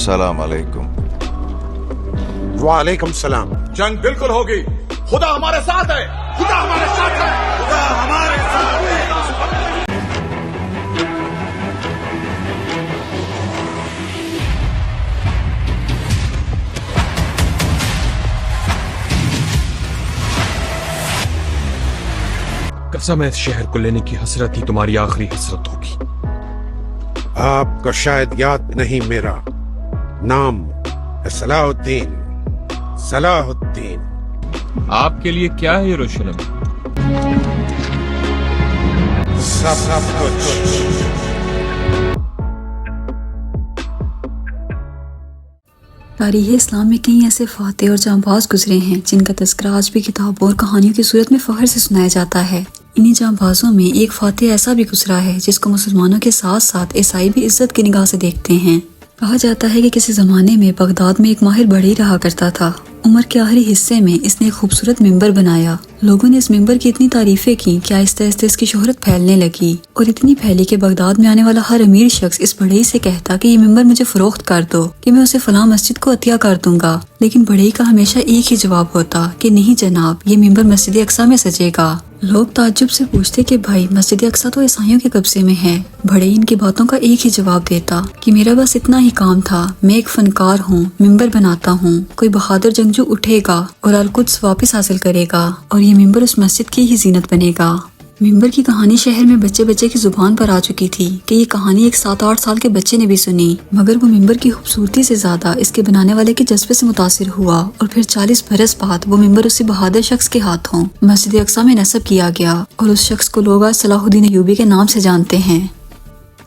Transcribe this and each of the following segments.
अस्सलाम वालेकुम। वालेकुम सलाम। जंग बिल्कुल होगी। खुदा हमारे साथ है, खुदा हमारे साथ है, खुदा हमारे साथ है। कसम है इस शहर को लेने की हसरत ही तुम्हारी आखिरी हसरत होगी। आपको शायद याद नहीं, मेरा नाम है सलाहुद्दीन। सलाहुद्दीन। आपके लिए क्या है यरूशलेम? सब कुछ। तारीख़ इस्लाम में कई ऐसे फातेह और जांबाज गुजरे हैं जिनका तज़किरा आज भी किताबों और कहानियों की सूरत में फ़ख्र से सुनाया जाता है। इन्हीं जांबाजों में एक फातेह ऐसा भी गुजरा है जिसको मुसलमानों के साथ साथ ईसाई भी इज्जत की निगाह से देखते हैं। कहा जाता है कि किसी ज़माने में बगदाद में एक माहिर बढ़ई रहा करता था। उम्र के आखिरी हिस्से में इसने एक खूबसूरत मिंबर बनाया। लोगों ने इस मिंबर की इतनी तारीफें की कि आहिस्ते आहिस्ते इसकी शोहरत फैलने लगी और इतनी फैली कि बगदाद में आने वाला हर अमीर शख्स इस बढ़ई से कहता कि ये मिंबर मुझे फरोख्त कर दो कि मैं उसे फलां मस्जिद को अतिया कर दूंगा। लेकिन बढ़ई का हमेशा एक ही जवाब होता कि नहीं जनाब, ये मिंबर मस्जिद अक्सा में सजेगा। लोग ताज्जुब से पूछते कि भाई मस्जिद अक्सा तो ईसाइयों के कब्जे में है। बढ़ई इनकी बातों का एक ही जवाब देता कि मेरा बस इतना ही काम था, मैं एक फनकार हूँ, मिंबर बनाता हूँ, कोई बहादुर जंगजू उठेगा और अल-कुद्स वापस हासिल करेगा और ये मिंबर उस मस्जिद की ही जीनत बनेगा। मिंबर की कहानी शहर में बच्चे बच्चे की जुबान पर आ चुकी थी कि ये कहानी एक 7-8 साल के बच्चे ने भी सुनी, मगर वो मिंबर की खूबसूरती से ज्यादा इसके बनाने वाले के जज्बे से मुतासिर हुआ और फिर 40 बरस बाद वो मिंबर उसी बहादुर शख्स के हाथों मस्जिद अक्सा में नस्ब किया गया और उस शख्स को लोग आज सलाहुद्दीन अय्यूबी के नाम से जानते हैं।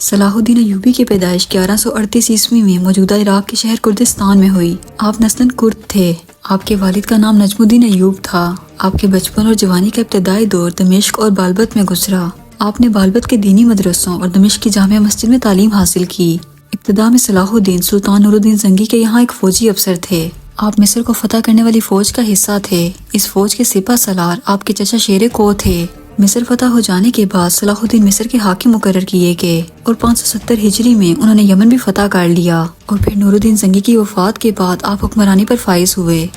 सलाहुद्दीन अय्यूबी की पैदाइश 1138 ईस्वी में मौजूदा इराक के शहर कुर्दिस्तान में हुई। आप नस्लन कुर्द थे। आपके वालिद का नाम नजमुद्दीन अय्यूब था। आपके बचपन और जवानी का इब्तदाई दौर दमिश्क और बालबत में गुजरा। आपने बालबत के दीनी मदरसों और दमिश्क की जामिया मस्जिद में तालीम हासिल की। इब्तदा में सलाहुद्दीन सुल्तान नूरुद्दीन जंगी के यहाँ एक फौजी अफसर थे। आप मिस्र को फतह करने वाली फौज का हिस्सा थे। इस फौज के सिपा सलार आपके चचा शेर को थे। मिस्र फतह हो जाने के बाद सलाहुद्दीन मिस्र के हाकिम मुकर्रर किए गए और 570 हिजरी में उन्होंने यमन भी फतह कर लिया और फिर नूरुद्दीन जंगी की वफात के बाद आप हुक्मरानी पर फाइज हुए।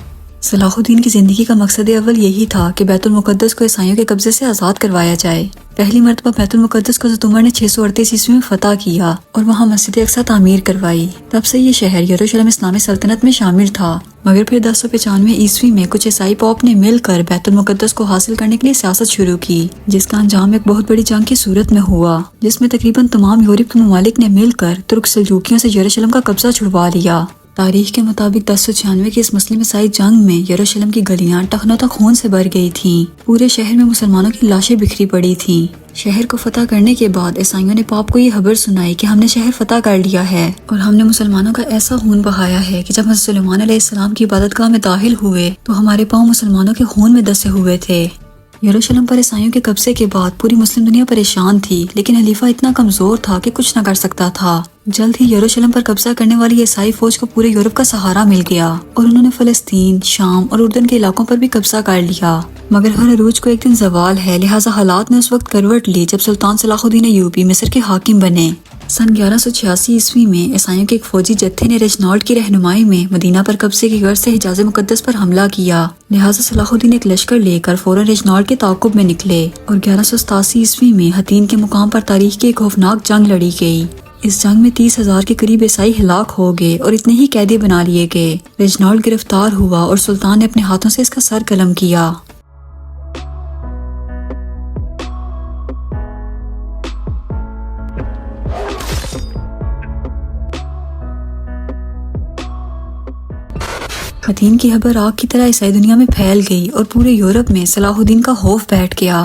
सलाहुद्दीन की जिंदगी का मकसद अव्वल यही था कि बैतुल मुकद्दस को ईसाइयों के कब्जे से आज़ाद करवाया जाए। पहली मर्तबा बैतुल मुकद्दस को हज़रत उमर ने 638 ईस्वी में फतह किया और वहाँ मस्जिद अक्सा तामीर करवाई। तब से ये शहर यरूशलेम इस्लामी सल्तनत में शामिल था, मगर फिर 1095 ईस्वी में कुछ ईसाई पॉप ने मिलकर बैतुल मुकद्दस को हासिल करने के लिए सियासत शुरू की, जिसका अंजाम एक बहुत बड़ी जंग की सूरत में हुआ, जिसमें तकरीबन तमाम यूरोप के ममालिक ने मिलकर तुर्क सल्जूकियों से यरूशलेम का कब्जा छुड़वा लिया। तारीख के मुताबिक 1096 की इस मुस्लिम ईसाई जंग में यरूशलेम की गलियां टखनों तक खून से भर गई थीं। पूरे शहर में मुसलमानों की लाशें बिखरी पड़ी थीं। शहर को फतह करने के बाद ईसाइयों ने पाप को ये खबर सुनाई कि हमने शहर फतह कर लिया है और हमने मुसलमानों का ऐसा खून बहाया है कि जब हज़रत सुलेमान अलैहिस्सलाम की इबादतगाह में दाखिल हुए तो हमारे पाँव मुसलमानों के खून में दसे हुए थे। यरूशलेम पर ईसाइयों के कब्जे के बाद पूरी मुस्लिम दुनिया परेशान थी, लेकिन खलीफा इतना कमजोर था कि कुछ न कर सकता था। जल्द ही यरूशलेम पर कब्जा करने वाली ईसाई फौज को पूरे यूरोप का सहारा मिल गया और उन्होंने फलस्तीन, शाम और उर्दन के इलाकों पर भी कब्जा कर लिया। मगर हर अरूज को एक दिन जवाल है, लिहाजा हालात ने उस वक्त करवट ली जब सुल्तान सलाहुद्दीन अय्यूबी मिस्र के हाकिम बने। सन 1186 ईस्वी में ईसाइयों के एक फौजी जत्थे ने रेजनाल्ड की रहनुमाई में मदीना पर कब्जे की गर्ज से हिजाज मुकद्दस पर हमला किया। लिहाजा सलाहुद्दीन एक लश्कर लेकर फौरन रेजनाल्ड के ताकुब में निकले और 1187 ईस्वी में हतीन के मुकाम पर तारीख की एक खौफनाक जंग लड़ी गई। इस जंग में 30,000 के करीब ईसाई हिलाक हो गए और इतने ही कैदी बना लिए गए। रेजनाल्ड गिरफ्तार हुआ और सुल्तान ने अपने हाथों से इसका सर कलम किया। हतीन की खबर आग की तरह ईसाई दुनिया में फैल गई और पूरे यूरोप में सलाहुद्दीन का खौफ बैठ गया।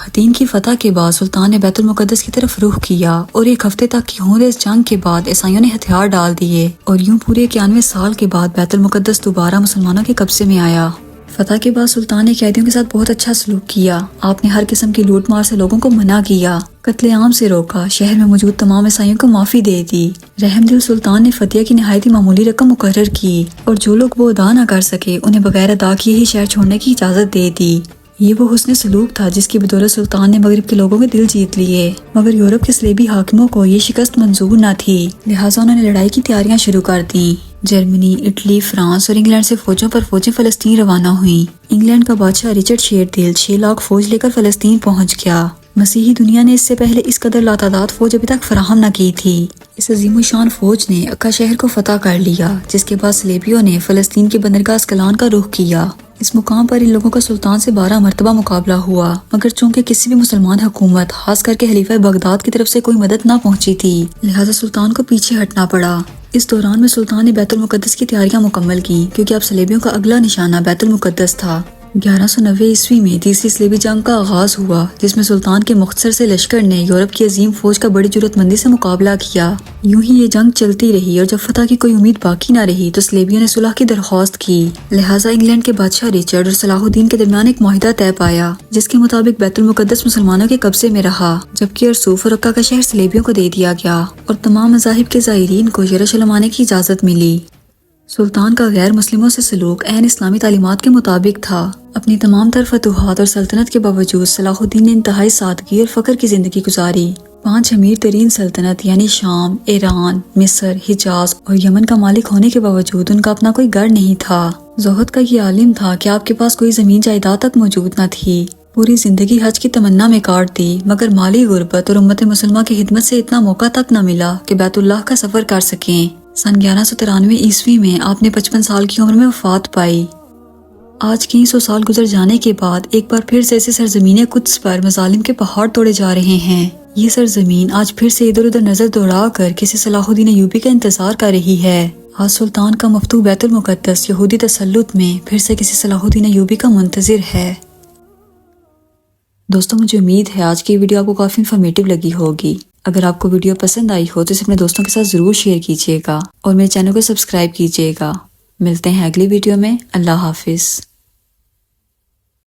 हतीन की फतह के बाद सुल्तान ने बैतुल मुकद्दस की तरफ रुख किया और एक हफ्ते तक की होने जंग के बाद ईसाइयों ने हथियार डाल दिए और यूं पूरे 91 साल के बाद बैतुल मुकद्दस दोबारा मुसलमानों के कब्जे में आया। फतह के बाद सुल्तान ने कैदियों के साथ बहुत अच्छा सलूक किया। आपने हर किस्म की लूट मार से लोगों को मना किया, कत्लेआम से रोका, शहर में मौजूद तमाम ईसाइयों को माफी दे दी। रहमदिल सुल्तान ने फतिया की नहायत ही मामूली रकम मुकर्रर की और जो लोग वो अदा न कर सके उन्हें बगैर अदा किए ही शहर छोड़ने की इजाजत दे दी। یہ وہ حسن سلوک تھا جس کی بدولت سلطان نے مغرب کے لوگوں کے دل جیت لیے، مگر یورپ کے صلیبی حاکموں کو یہ شکست منظور نہ تھی، لہٰذا انہوں نے لڑائی کی تیاریاں شروع کر دیں۔ جرمنی، اٹلی، فرانس اور انگلینڈ سے فوجوں پر فوجیں فلسطین روانہ ہوئیں۔ انگلینڈ کا بادشاہ رچرڈ شیردل 6 لاکھ فوج لے کر فلسطین پہنچ گیا۔ مسیحی دنیا نے اس سے پہلے اس قدر لاتعداد فوج ابھی تک فراہم نہ کی تھی۔ اس عظیم الشان فوج نے عکا شہر کو فتح کر لیا، جس کے بعد صلیبیوں نے فلسطین کی بندرگاہ اسکلان کا رخ کیا۔ اس مقام پر ان لوگوں کا سلطان سے 12 مرتبہ مقابلہ ہوا، مگر چونکہ کسی بھی مسلمان حکومت خاص کر کے خلیفہ بغداد کی طرف سے کوئی مدد نہ پہنچی تھی، لہٰذا سلطان کو پیچھے ہٹنا پڑا۔ اس دوران میں سلطان نے بیت المقدس کی تیاریاں مکمل کی، کیونکہ اب صلیبیوں کا اگلا نشانہ بیت المقدس تھا۔ 1190 عیسوی میں تیسری صلیبی جنگ کا آغاز ہوا، جس میں سلطان کے مختصر سے لشکر نے یورپ کی عظیم فوج کا بڑی جرأت مندی سے مقابلہ کیا۔ یوں ہی یہ جنگ چلتی رہی، اور جب فتح کی کوئی امید باقی نہ رہی تو صلیبیوں نے صلح کی درخواست کی، لہٰذا انگلینڈ کے بادشاہ رچرڈ اور صلاح الدین کے درمیان ایک معاہدہ طے پایا، جس کے مطابق بیت المقدس مسلمانوں کے قبضے میں رہا، جبکہ ارسوف اور رقہ کا شہر صلیبیوں کو دے دیا گیا، اور تمام مذاہب کے زائرین کو یروشلم آنے کی اجازت ملی۔ سلطان کا غیر مسلموں سے سلوک عین اسلامی تعلیمات کے مطابق تھا۔ اپنی تمام تر فتوحات اور سلطنت کے باوجود صلاح الدین نے انتہائی سادگی اور فقر کی زندگی گزاری۔ 5 امیر ترین سلطنت یعنی شام، ایران، مصر، حجاز اور یمن کا مالک ہونے کے باوجود ان کا اپنا کوئی گھر نہیں تھا۔ زہد کا یہ عالم تھا کہ آپ کے پاس کوئی زمین جائیداد تک موجود نہ تھی۔ پوری زندگی حج کی تمنا میں کاٹ دی، مگر مالی غربت اور امت مسلمہ کی خدمت سے اتنا موقع تک نہ ملا کہ بیت اللہ کا سفر کر سکیں۔ سن 1193 عیسوی میں آپ نے 55 سال کی عمر میں وفات پائی۔ آج کئی 100 سال گزر جانے کے بعد ایک بار پھر سے اسے سرزمین قدس پر مظالم کے پہاڑ توڑے جا رہے ہیں۔ یہ سرزمین آج پھر سے ادھر ادھر نظر دوڑا کر کسی صلاح الدین ایوبی کا انتظار کر رہی ہے۔ آج سلطان کا مفتوح بیت المقدس یہودی تسلط میں پھر سے کسی صلاح الدین ایوبی کا منتظر ہے۔ دوستوں، مجھے امید ہے آج کی ویڈیو آپ کو کافی انفارمیٹیو لگی ہوگی۔ اگر آپ کو ویڈیو پسند آئی ہو تو اسے اپنے دوستوں کے ساتھ ضرور شیئر کیجیے گا، اور میرے چینل کو سبسکرائب کیجیے گا۔ ملتے ہیں اگلی ویڈیو میں۔ اللہ حافظ۔